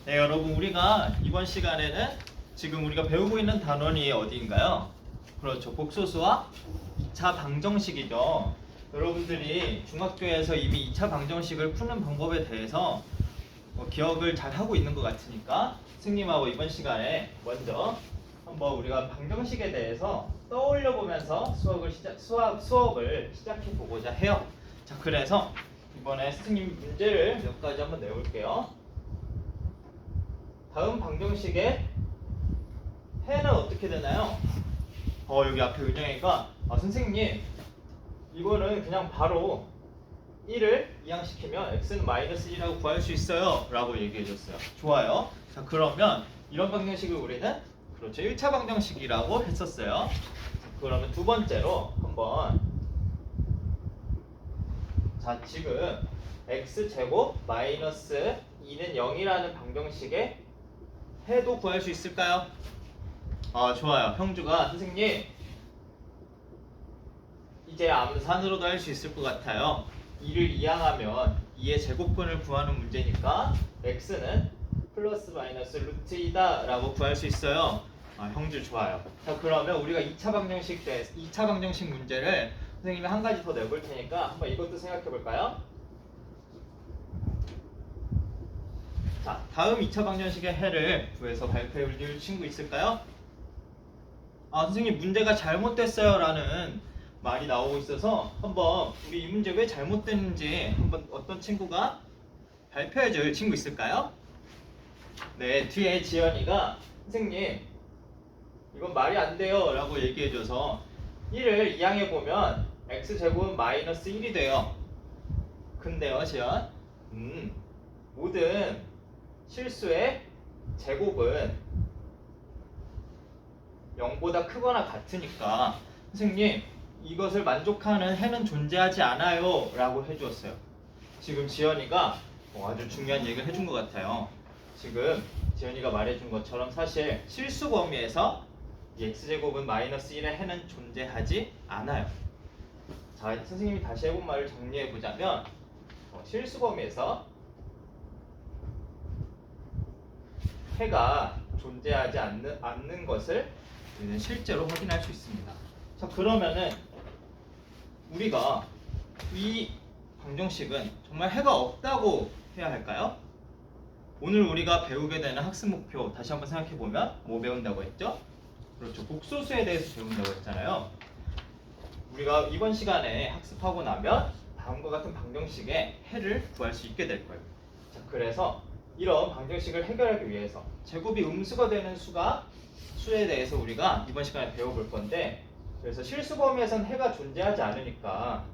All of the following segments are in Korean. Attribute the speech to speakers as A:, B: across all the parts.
A: 네, 여러분 우리가 이번 시간에는 지금 우리가 배우고 있는 단원이 어디인가요? 그렇죠. 복소수와 2차 방정식이죠. 여러분들이 중학교에서 이미 2차 방정식을 푸는 방법에 대해서 기억을 잘 하고 있는 것 같으니까 선생님하고 이번 시간에 먼저 한번 우리가 방정식에 대해서 떠올려 보면서 수업을 시작해 보고자 해요. 자, 그래서 이번에 선생님 문제를 몇 가지 한번 내볼게요. 다음 방정식의 해는 어떻게 되나요? 여기 앞에 은영이가 선생님 이거는 그냥 바로 1을 이항시키면 x는 마이너스 1이라고 구할 수 있어요 라고 얘기해 줬어요. 좋아요. 자, 그러면 이런 방정식을 우리는 그렇죠 1차 방정식이라고 했었어요. 자, 그러면 두 번째로 한번 자, 지금 x제곱 마이너스 2는 0이라는 방정식의 해도 구할 수 있을까요? 좋아요. 형주가 선생님 이제 암산으로도 할 수 있을 것 같아요. 2를 이항하면 2의 제곱근을 구하는 문제니까 x는 플러스 마이너스 루트 2다 라고 구할 수 있어요. 형주 좋아요. 자, 그러면 우리가 2차 방정식 문제를 선생님이 한 가지 더 내볼 테니까 한번 이것도 생각해 볼까요? 자, 다음 2차 방정식의 해를 구해서 발표해 줄 친구 있을까요? 선생님 문제가 잘못됐어요 라는 말이 나오고 있어서 한번 우리 이 문제 왜 잘못됐는지 한번 어떤 친구가 발표해 줄 친구 있을까요? 네, 뒤에 지연이가 선생님 이건 말이 안 돼요 라고 얘기해 줘서 1을 이항해 보면 x제곱은 마이너스 1이 돼요. 근데요 지연 모든 실수의 제곱은 0보다 크거나 같으니까 선생님 이것을 만족하는 해는 존재하지 않아요 라고 해주었어요. 지금 지연이가 아주 중요한 얘기를 해준 것 같아요. 지금 지연이가 말해준 것처럼 사실 실수 범위에서 이 x제곱은 마이너스 1의 해는 존재하지 않아요. 자, 선생님이 다시 해본 말을 정리해 보자면 실수 범위에서 해가 존재하지 않는 것을 우리는 실제로 확인할 수 있습니다. 자, 그러면은 우리가 이 방정식은 정말 해가 없다고 해야 할까요? 오늘 우리가 배우게 되는 학습 목표 다시 한번 생각해 보면 뭐 배운다고 했죠? 그렇죠. 복소수에 대해서 배운다고 했잖아요. 우리가 이번 시간에 학습하고 나면 다음과 같은 방정식의 해를 구할 수 있게 될 거예요. 자, 그래서 이런 방정식을 해결하기 위해서 제곱이 음수가 되는 수에 대해서 우리가 이번 시간에 배워볼 건데, 그래서 실수 범위에선 해가 존재하지 않으니까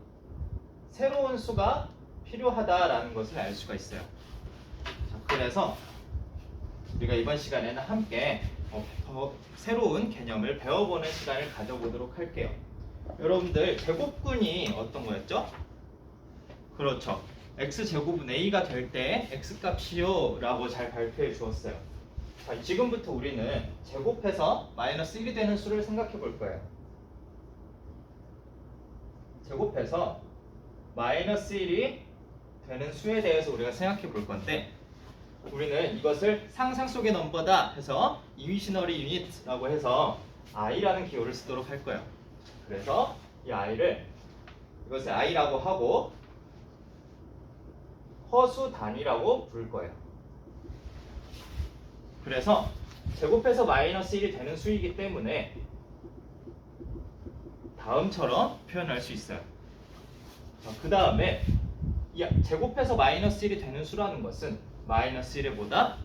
A: 새로운 수가 필요하다라는 것을 알 수가 있어요. 자, 그래서 우리가 이번 시간에는 함께 새로운 개념을 배워보는 시간을 가져보도록 할게요. 여러분들 제곱근이 어떤 거였죠? 그렇죠. x제곱은 a가 될 때 x값이요 라고 잘 발표해 주었어요. 자, 지금부터 우리는 제곱해서 마이너스 1이 되는 수를 생각해 볼 거예요. 제곱해서 마이너스 1이 되는 수에 대해서 우리가 생각해 볼 건데, 우리는 이것을 상상 속의 넘버다 해서 이미지너리 유닛이라고 해서 i라는 기호를 쓰도록 할 거예요. 그래서 이 이것을 i라고 하고 허수 단위라고 부를 거예요. 그래서 제곱해서 마이너스 1이 되는 수이기 때문에 다음처럼 표현할 수 있어요. 그 다음에 이 제곱해서 마이너스 1이 되는 수라는 것은 마이너스 1의 보다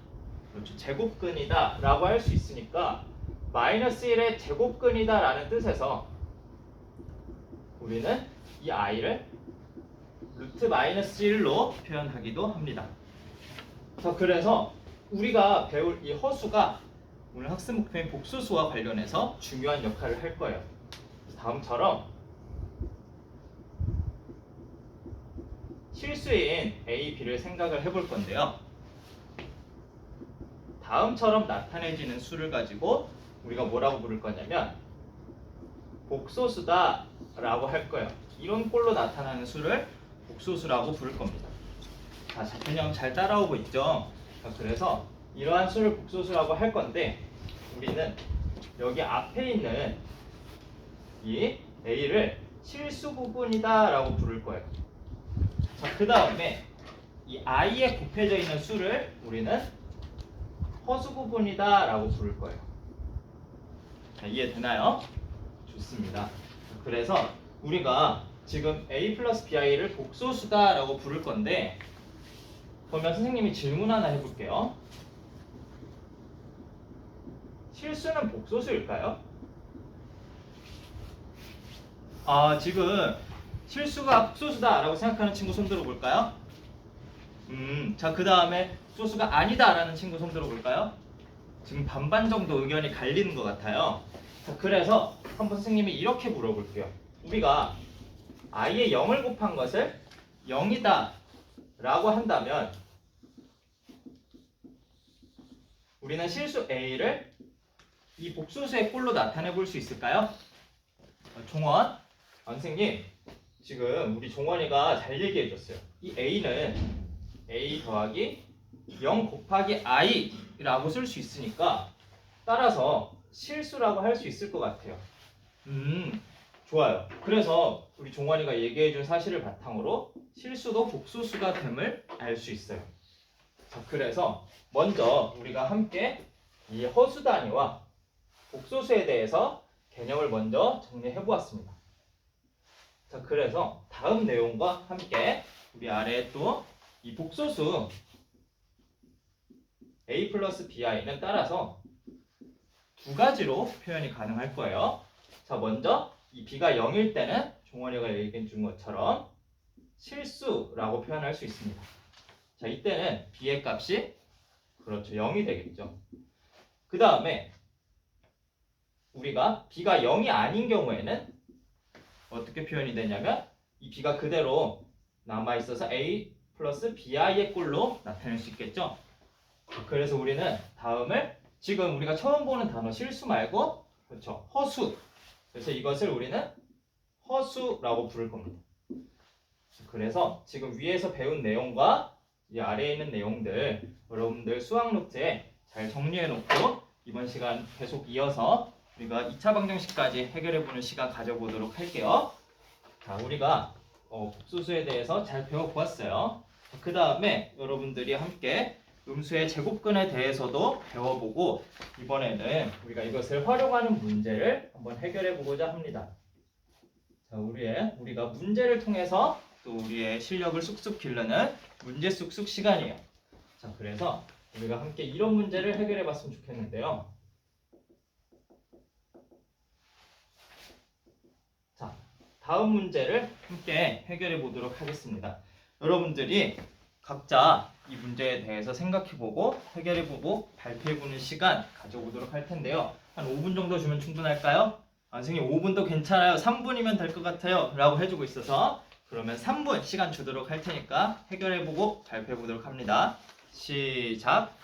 A: 그렇죠, 제곱근이다 라고 할 수 있으니까 마이너스 1의 제곱근이다 라는 뜻에서 우리는 이 i를 루트 마이너스 1로 표현하기도 합니다. 자, 그래서 우리가 배울 이 허수가 오늘 학습 목표인 복소수와 관련해서 중요한 역할을 할 거예요. 다음처럼 실수인 A, B를 생각을 해볼 건데요. 다음처럼 나타내지는 수를 가지고 우리가 뭐라고 부를 거냐면 복소수다 라고 할 거예요. 이런 꼴로 나타나는 수를 복소수라고 부를 겁니다. 자, 그냥 잘 따라오고 있죠? 자, 그래서 이러한 수를 복소수라고 할 건데 우리는 여기 앞에 있는 이 a를 실수 부분이다 라고 부를 거예요. 자, 그 다음에 이 i에 곱해져 있는 수를 우리는 허수 부분이다 라고 부를 거예요. 자, 이해되나요? 좋습니다. 그래서 우리가 지금 a 플러스 bi를 복소수다 라고 부를 건데 그러면 선생님이 질문 하나 해볼게요. 실수는 복소수일까요? 지금 실수가 복소수다 라고 생각하는 친구 손 들어볼까요? 자, 그 다음에 소수가 아니다 라는 친구 손 들어볼까요? 지금 반반 정도 의견이 갈리는 것 같아요. 자, 그래서 한번 선생님이 이렇게 물어볼게요. 우리가 i에 0을 곱한 것을 0이다 라고 한다면 우리는 실수 a를 이 복소수의 꼴로 나타내 볼 수 있을까요? 종원, 선생님 지금 우리 종원이가 잘 얘기해 줬어요. 이 a는 a 더하기 0 곱하기 i라고 쓸 수 있으니까 따라서 실수라고 할 수 있을 것 같아요. 좋아요. 그래서 우리 종원이가 얘기해준 사실을 바탕으로 실수도 복소수가 됨을 알 수 있어요. 자, 그래서 먼저 우리가 함께 이 허수 단위와 복소수에 대해서 개념을 먼저 정리해 보았습니다. 자, 그래서 다음 내용과 함께 우리 아래에 또 이 복소수 a 플러스 bi는 따라서 두 가지로 표현이 가능할 거예요. 자, 먼저 이 b가 0일 때는 종원이가 얘기해 준 것처럼 실수라고 표현할 수 있습니다. 자, 이때는 b의 값이 그렇죠 0이 되겠죠. 그 다음에 우리가 b가 0이 아닌 경우에는 어떻게 표현이 되냐면 이 b가 그대로 남아있어서 a 플러스 bi의 꼴로 나타낼 수 있겠죠. 그래서 우리는 다음을 지금 우리가 처음 보는 단어 실수 말고 그렇죠 허수, 그래서 이것을 우리는 허수라고 부를 겁니다. 그래서 지금 위에서 배운 내용과 이 아래에 있는 내용들 여러분들 수학 노트에 잘 정리해 놓고 이번 시간 계속 이어서 우리가 2차 방정식까지 해결해 보는 시간 가져보도록 할게요. 자, 우리가 복소수에 대해서 잘 배워보았어요. 그 다음에 여러분들이 함께 음수의 제곱근에 대해서도 배워보고 이번에는 우리가 이것을 활용하는 문제를 한번 해결해 보고자 합니다. 자, 우리가 문제를 통해서 또 우리의 실력을 쑥쑥 기르는 문제 쑥쑥 시간이에요. 자, 그래서 우리가 함께 이런 문제를 해결해 봤으면 좋겠는데요. 자, 다음 문제를 함께 해결해 보도록 하겠습니다. 여러분들이 각자 이 문제에 대해서 생각해보고 해결해보고 발표해보는 시간 가져보도록 할 텐데요. 한 5분 정도 주면 충분할까요? 선생님 5분도 괜찮아요. 3분이면 될 것 같아요. 라고 해주고 있어서 그러면 3분 시간 주도록 할 테니까 해결해보고 발표해보도록 합니다. 시작!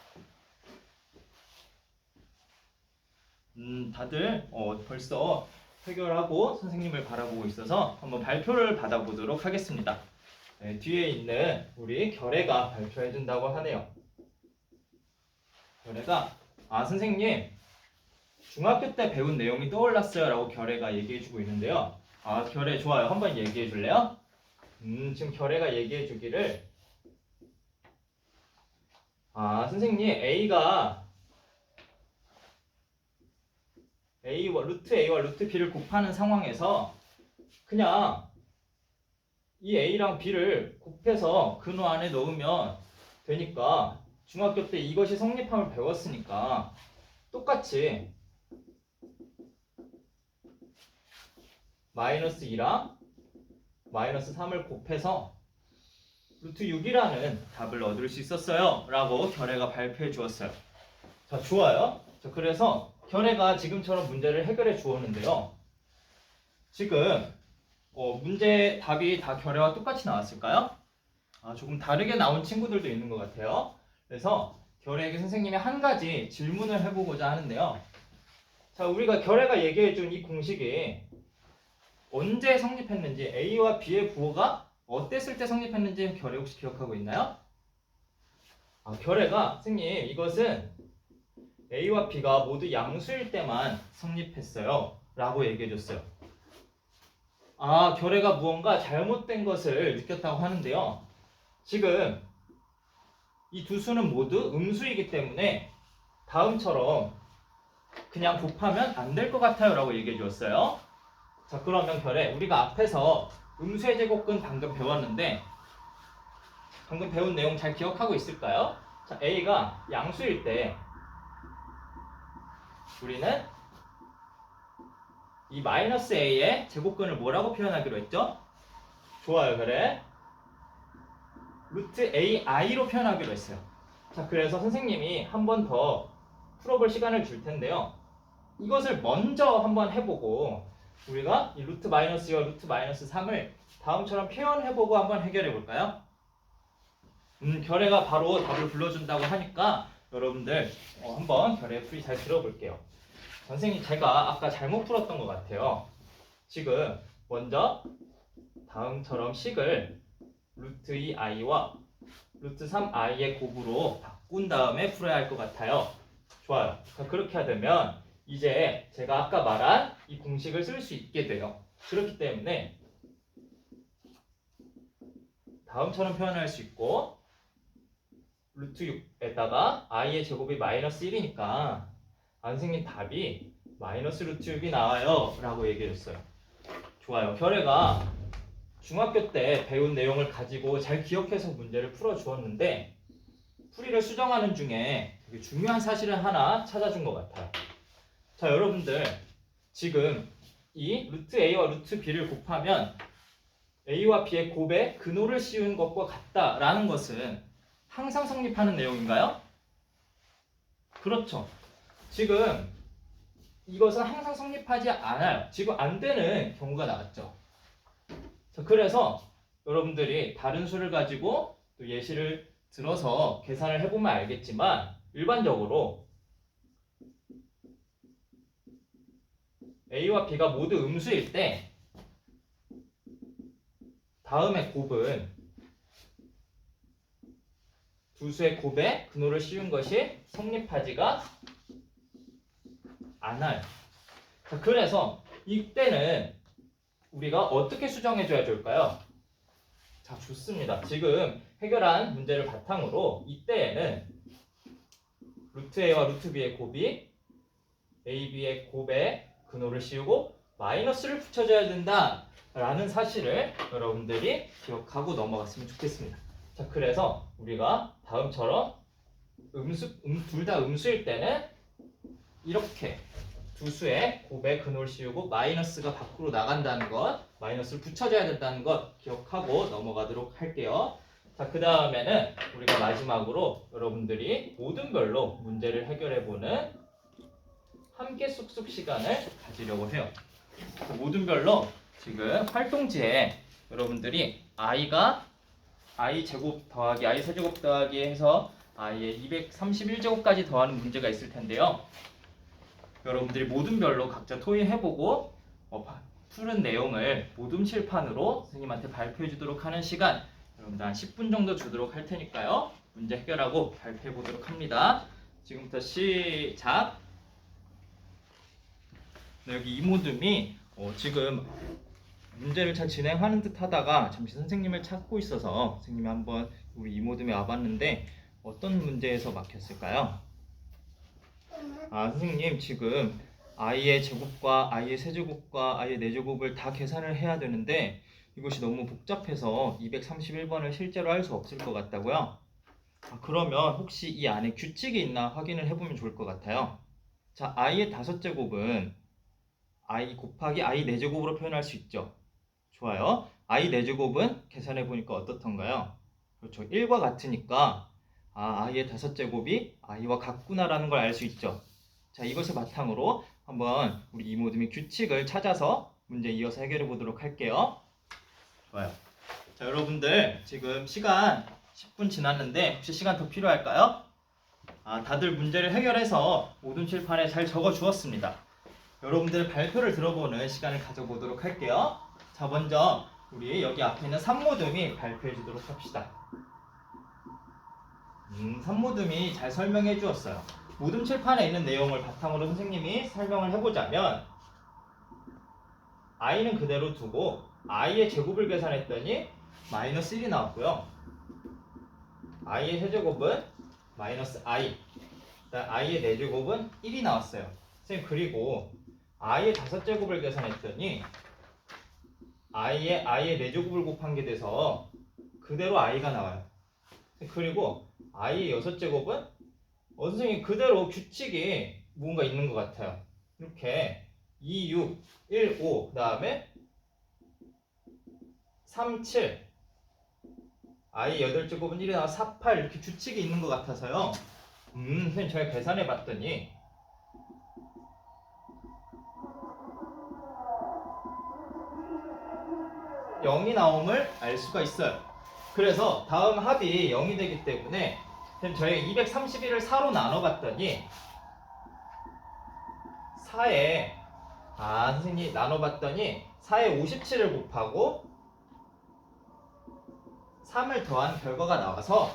A: 다들 벌써 해결하고 선생님을 바라보고 있어서 한번 발표를 받아보도록 하겠습니다. 네, 뒤에 있는 우리 결애가 발표해준다고 하네요. 결애가 선생님 중학교 때 배운 내용이 떠올랐어요 라고 결애가 얘기해주고 있는데요. 결애 좋아요. 한번 얘기해줄래요? 지금 결애가 얘기해주기를 선생님 A가 루트 A와 루트 B를 곱하는 상황에서 그냥 이 A랑 B를 곱해서 근호 안에 넣으면 되니까 중학교 때 이것이 성립함을 배웠으니까 똑같이 마이너스 2랑 마이너스 3을 곱해서 루트 6이라는 답을 얻을 수 있었어요 라고 결애가 발표해 주었어요. 자, 좋아요. 자, 그래서 결애가 지금처럼 문제를 해결해 주었는데요. 지금 문제 답이 다 결애와 똑같이 나왔을까요? 조금 다르게 나온 친구들도 있는 것 같아요. 그래서 결애에게 선생님이 한 가지 질문을 해보고자 하는데요. 자, 우리가 결애가 얘기해준 이 공식이 언제 성립했는지, A와 B의 부호가 어땠을 때 성립했는지 결애 혹시 기억하고 있나요? 결례가 선생님 이것은 A와 B가 모두 양수일 때만 성립했어요 라고 얘기해 줬어요. 결례가 무언가 잘못된 것을 느꼈다고 하는데요. 지금 이 두 수는 모두 음수이기 때문에 다음처럼 그냥 곱하면 안 될 것 같아요 라고 얘기해 주었어요. 자, 그러면 결례 우리가 앞에서 음수의 제곱근 방금 배웠는데 방금 배운 내용 잘 기억하고 있을까요? 자, A가 양수일 때 우리는 이 마이너스 A의 제곱근을 뭐라고 표현하기로 했죠? 좋아요, 그래. 루트 AI로 표현하기로 했어요. 자, 그래서 선생님이 한 번 더 풀어볼 시간을 줄 텐데요. 이것을 먼저 한번 해보고 우리가 이 루트 마이너스 2와 루트 마이너스 3을 다음처럼 표현해보고 한번 해결해 볼까요? 결례가 바로 답을 불러준다고 하니까 여러분들 한번 결례 풀이 잘 들어볼게요. 선생님 제가 아까 잘못 풀었던 것 같아요. 지금 먼저 다음처럼 식을 루트 2i와 루트 3i의 곱으로 바꾼 다음에 풀어야 할 것 같아요. 좋아요. 자, 그렇게 하면 이제 제가 아까 말한 이 공식을 쓸 수 있게 돼요. 그렇기 때문에 다음처럼 표현할 수 있고 루트 6에다가 i의 제곱이 마이너스 1이니까 선생님 답이 마이너스 루트 6이 나와요 라고 얘기해줬어요. 좋아요. 결례가 중학교 때 배운 내용을 가지고 잘 기억해서 문제를 풀어주었는데 풀이를 수정하는 중에 되게 중요한 사실을 하나 찾아준 것 같아요. 자, 여러분들 지금 이 루트 A와 루트 B를 곱하면 A와 B의 곱에 근호를 씌운 것과 같다라는 것은 항상 성립하는 내용인가요? 그렇죠. 지금 이것은 항상 성립하지 않아요. 지금 안 되는 경우가 나왔죠. 자, 그래서 여러분들이 다른 수를 가지고 또 예시를 들어서 계산을 해보면 알겠지만 일반적으로 A와 B가 모두 음수일 때 다음의 곱은 두 수의 곱에 근호를 씌운 것이 성립하지가 않아요. 자, 그래서 이때는 우리가 어떻게 수정해줘야 좋을까요? 자, 좋습니다. 지금 해결한 문제를 바탕으로 이때에는 루트 A와 루트 B의 곱이 A, B의 곱에 근호를 씌우고 마이너스를 붙여줘야 된다라는 사실을 여러분들이 기억하고 넘어갔으면 좋겠습니다. 자, 그래서 우리가 다음처럼 둘 다 음수일 때는 이렇게 두 수의 곱에 근호를 씌우고 마이너스가 밖으로 나간다는 것, 마이너스를 붙여줘야 된다는 것 기억하고 넘어가도록 할게요. 자, 그 다음에는 우리가 마지막으로 여러분들이 모든별로 문제를 해결해보는 함께 쑥쑥 시간을 가지려고 해요. 자, 모든별로 지금 활동지에 여러분들이 i가 i 제곱 더하기 i 세제곱 더하기 해서 i의 231제곱까지 더하는 문제가 있을 텐데요. 여러분들이 모든별로 각자 토의해보고 푸른 내용을 모둠 칠판으로 선생님한테 발표해 주도록 하는 시간 여러분들 한 10분 정도 주도록 할 테니까요. 문제 해결하고 발표해 보도록 합니다. 지금부터 시작. 네, 여기 이모둠이 지금 문제를 잘 진행하는 듯 하다가 잠시 선생님을 찾고 있어서 선생님이 한번 우리 이모둠에 와봤는데 어떤 문제에서 막혔을까요? 선생님 지금 i의 제곱과 i의 세제곱과 i의 네제곱을 다 계산을 해야 되는데 이것이 너무 복잡해서 231번을 실제로 할 수 없을 것 같다고요? 그러면 혹시 이 안에 규칙이 있나 확인을 해보면 좋을 것 같아요. 자, i의 5제곱은 i 곱하기 i 4제곱으로 표현할 수 있죠. 좋아요. i 4제곱은 계산해보니까 어떻던가요? 그렇죠. 1과 같으니까 i의 5제곱이 i와 같구나라는 걸 알 수 있죠. 자, 이것을 바탕으로 한번 우리 이모둠이 규칙을 찾아서 문제 이어서 해결해 보도록 할게요. 좋아요. 자, 여러분들 지금 시간 10분 지났는데 혹시 시간 더 필요할까요? 다들 문제를 해결해서 모든 칠판에 잘 적어 주었습니다. 여러분들 발표를 들어보는 시간을 가져보도록 할게요. 자, 먼저 우리 여기 앞에 있는 3모둠이 발표해 주도록 합시다. 산모듬이 잘 설명해 주었어요. 모둠 칠판에 있는 내용을 바탕으로 선생님이 설명을 해보자면 i는 그대로 두고 i의 제곱을 계산했더니 마이너스 1이 나왔고요. i의 세제곱은 마이너스 i, i의 4제곱은 1이 나왔어요. 선생님 그리고 i의 5제곱을 계산했더니 i의 4제곱을 곱한 게 돼서 그대로 i가 나와요. 그리고 i의 6제곱은 선생님 그대로 규칙이 뭔가 있는 것 같아요. 이렇게 2, 6, 1, 5, 그 다음에 3, 7, i 8제곱은 1이 나와 4, 8 이렇게 규칙이 있는 것 같아서요. 선생님 제가 계산해 봤더니 (0이) 나옴을 알 수가 있어요. 그래서 다음 합이 0이 되기 때문에 선생님 저희 231을 4로 나눠봤더니 4에 선생님 나눠봤더니 4에 57을 곱하고 3을 더한 결과가 나와서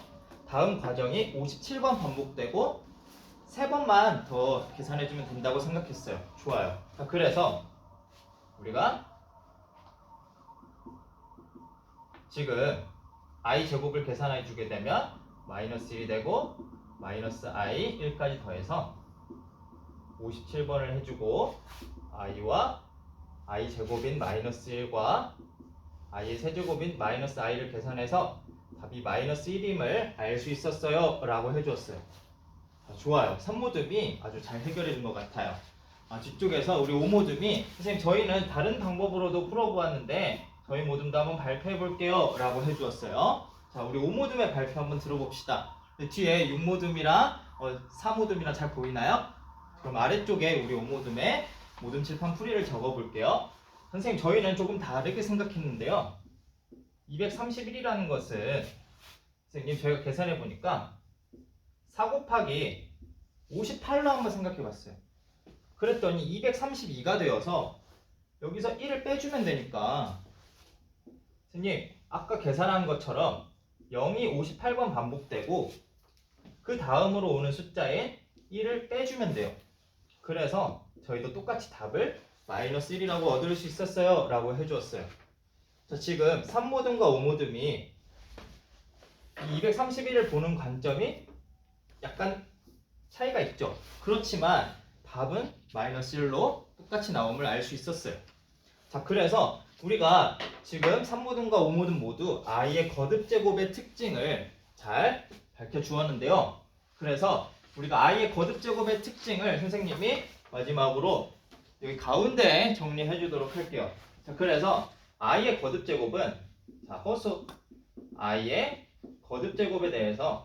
A: 다음 과정이 57번 반복되고 3번만 더 계산해주면 된다고 생각했어요. 좋아요. 그래서 우리가 지금 i 제곱을 계산해 주게 되면 마이너스 1이 되고 마이너스 i 1까지 더해서 57번을 해주고 i와 i 제곱인 마이너스 1과 i의 세제곱인 마이너스 i를 계산해서 답이 마이너스 1임을 알 수 있었어요 라고 해주었어요. 좋아요. 3모듬이 아주 잘 해결해 준 것 같아요. 뒤쪽에서 우리 5모듬이 선생님 저희는 다른 방법으로도 풀어보았는데 저희 모듬도 한번 발표해 볼게요 라고 해주었어요. 자, 우리 5모듬의 발표 한번 들어봅시다. 뒤에 6모듬이랑 4모듬이랑 잘 보이나요? 그럼 아래쪽에 우리 5모듬의 모듬 칠판 풀이를 적어 볼게요. 선생님 저희는 조금 다르게 생각했는데요. 231이라는 것은 선생님 저희가 계산해 보니까 4 곱하기 58로 한번 생각해 봤어요. 그랬더니 232가 되어서 여기서 1을 빼주면 되니까 선생님 아까 계산한 것처럼 0이 58번 반복되고 그 다음으로 오는 숫자에 1을 빼주면 돼요. 그래서 저희도 똑같이 답을 마이너스 1이라고 얻을 수 있었어요 라고 해주었어요. 자, 지금 3모듬과 5모듬이 231을 보는 관점이 약간 차이가 있죠. 그렇지만 답은 마이너스 1로 똑같이 나옴을 알 수 있었어요. 자, 그래서 우리가 지금 3모듬과 5모듬 모두 i의 거듭제곱의 특징을 잘 밝혀주었는데요. 그래서 우리가 i의 거듭제곱의 특징을 선생님이 마지막으로 여기 가운데 정리해 주도록 할게요. 자, 그래서 i의 거듭제곱은 허수 i의 거듭제곱에 대해서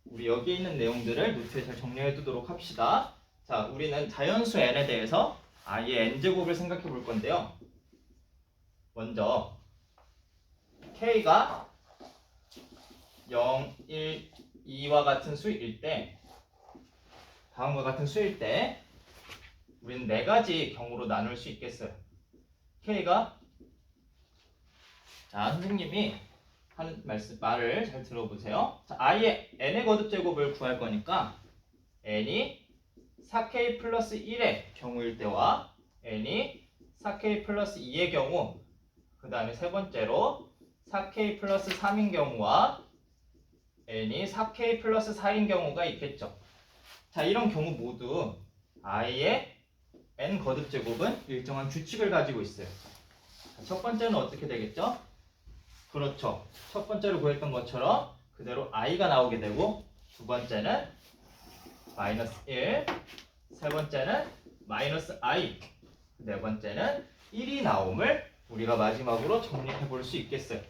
A: 우리 여기 있는 내용들을 노트에 잘 정리해 두도록 합시다. 자, 우리는 자연수 n에 대해서 i의 n제곱을 생각해 볼 건데요. 먼저 k가 0, 1, 2와 같은 수일 때 다음과 같은 수일 때 우리는 4가지 경우로 나눌 수 있겠어요. k가 선생님이 하는 말을 잘 들어보세요. 자, i의 n의 거듭제곱을 구할 거니까 n이 4k 플러스 1의 경우일 때와 n이 4k 플러스 2의 경우, 그 다음에 세 번째로 4k 플러스 3인 경우와 n이 4k 플러스 4인 경우가 있겠죠. 자, 이런 경우 모두 i의 n 거듭제곱은 일정한 규칙을 가지고 있어요. 자, 첫 번째는 어떻게 되겠죠? 그렇죠. 첫 번째로 구했던 것처럼 그대로 i가 나오게 되고, 두 번째는 마이너스 1, 세 번째는 마이너스 i, 네 번째는 1이 나옴을 우리가 마지막으로 정리해 볼 수 있겠어요.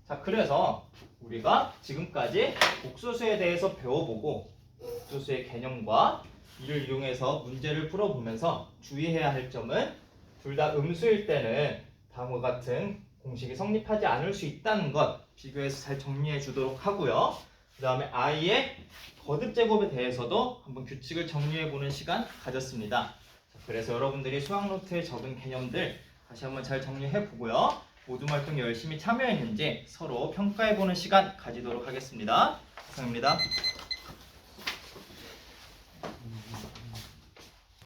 A: 자, 그래서 우리가 지금까지 복소수에 대해서 배워보고 복소수의 개념과 이를 이용해서 문제를 풀어보면서 주의해야 할 점은 둘 다 음수일 때는 다음과 같은 공식이 성립하지 않을 수 있다는 것 비교해서 잘 정리해 주도록 하고요. 그 다음에 i의 거듭제곱에 대해서도 한번 규칙을 정리해 보는 시간 가졌습니다. 자, 그래서 여러분들이 수학노트에 적은 개념들 다시 한번 잘 정리해 보고요. 모둠 활동에 열심히 참여했는지 서로 평가해보는 시간 가지도록 하겠습니다. 이상입니다.